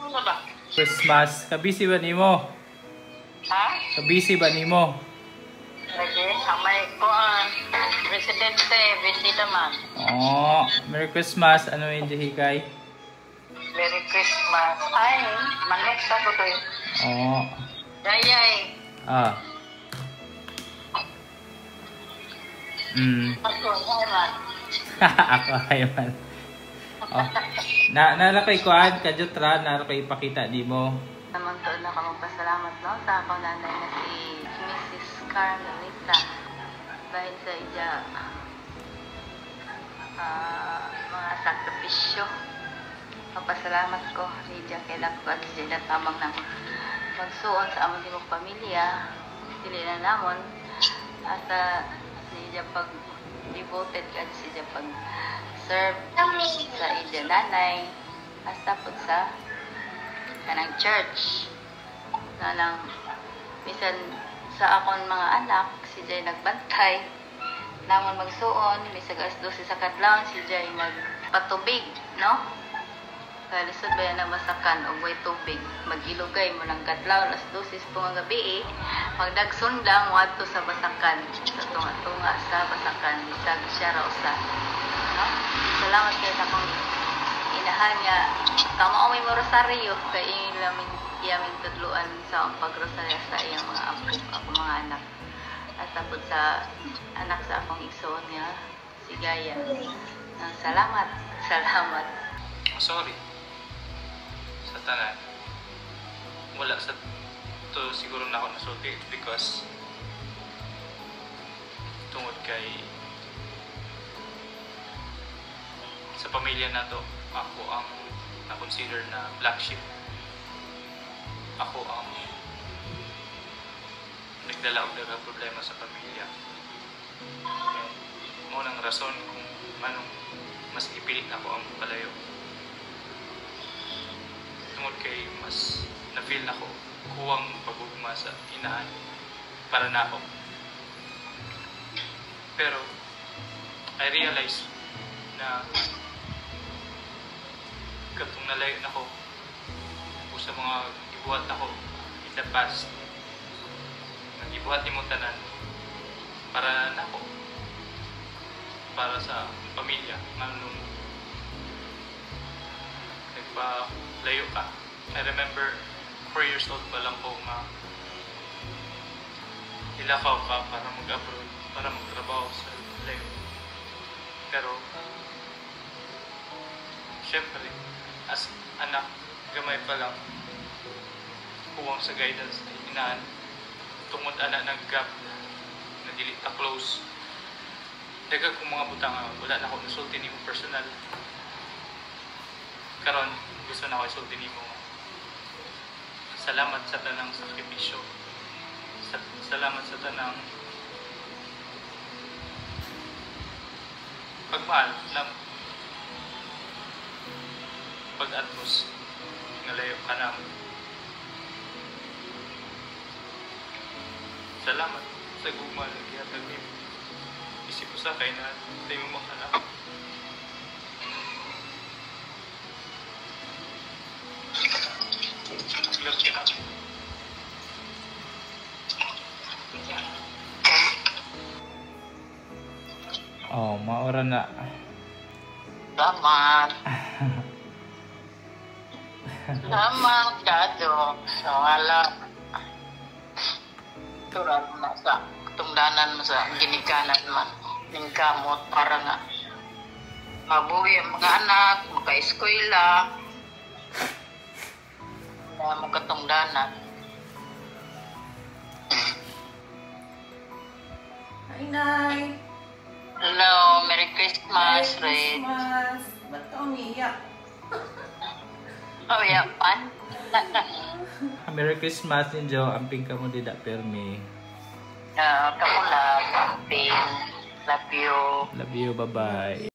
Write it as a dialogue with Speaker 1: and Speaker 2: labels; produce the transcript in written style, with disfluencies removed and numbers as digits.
Speaker 1: Ano ba?
Speaker 2: Christmas. Kabisi ba nimo?
Speaker 1: Ha?
Speaker 2: Kabisi ba nimo?
Speaker 1: Lagi, may kuan. Presidente, bisita man.
Speaker 2: Oh, Merry Christmas. Ano yung hikay?
Speaker 1: Merry Christmas. Ay, manok sa ko to.
Speaker 2: Oh.
Speaker 1: Yayay.
Speaker 2: Ah.
Speaker 1: Ako, ay man.
Speaker 2: Ako ay man. Oh. Nalakay kuan kadyo tra nalakay ipakita di mo.
Speaker 1: Naman to na ka magpasalamat no sa akong nanay na si Mrs. Carmelita. Dahil sa iya mga sakripisyo. Magpasalamat ko Lydia kay Lakot siya na tamang nang magsuon sa among dimong pamilya. Dili na namon at siya pag devoted ka siya pag serve sa iya nanay hasta po sa kanang church nanang bisan sa akon mga anak si Jay nagbantay namon magsuon bisag as 12 sa kadlawon si Jay magpatubig no kaya lisod ba yan na masakan og way tubig magilugay mo ng kadlawon as 12 po nga gabi magdagson lang wadto sa basakan sa tunga sa basakan bisag siya raw sa no salamat kay sa akong inahan nga kamo may rosaryo kay iyaming tudluan sa pagrosaryo sa iyang mga apo ako mga anak at tapos sa anak sa akong igsoon nga si Gaya salamat
Speaker 2: Sorry sa tanan wala sa to siguro na ako nasulti because tungod kay sa pamilya na to ako ang na-consider na black sheep. Ako ang nagdala og daghang problema sa pamilya. Mo nang rason kung manong mas ipilit ako ang kalayo. Tungod kay mas na-feel ako kuwang pagugma sa inahan para na ako. Pero I realized na katong nalayo na ko o sa mga ibuhat ako in the past nag-ibuhat ni mo tanan para na ako para sa pamilya nung nagpalayo ka. I remember 4 years old pa lang ko nga ilakaw ka para mag-abroad para magtrabaho sa layo pero syempre as anak, gamay pa lang kuwang sa guidance na inaan tungod anak ng gap na dili ta close dagag kong mga butang wala na ako nasulti nimo personal karon gusto na ako isulti nimo salamat sa tanang sakripisyo salamat sa tanang pagmahal na pag-atmos ngalayo ka na salamat sa gugma na gihatag nimo isip ko sa kay na tayo mo makanak oh maura na
Speaker 1: Salamat Dado. So wala turan na sa tungdanan mo sa ginikanan man ning kamot para nga mabuhi ang mga anak, maka-eskwela na magkatungdanan.
Speaker 3: Hi, Nay.
Speaker 1: Hello, Merry Christmas, Red.
Speaker 3: Christmas. Ba't ka umiiyak?
Speaker 1: Oh, yeah, pan.
Speaker 2: Merry Christmas ninyo amping kamo dida permi
Speaker 1: Kamu lang, Pin. Love you.
Speaker 2: love you bye bye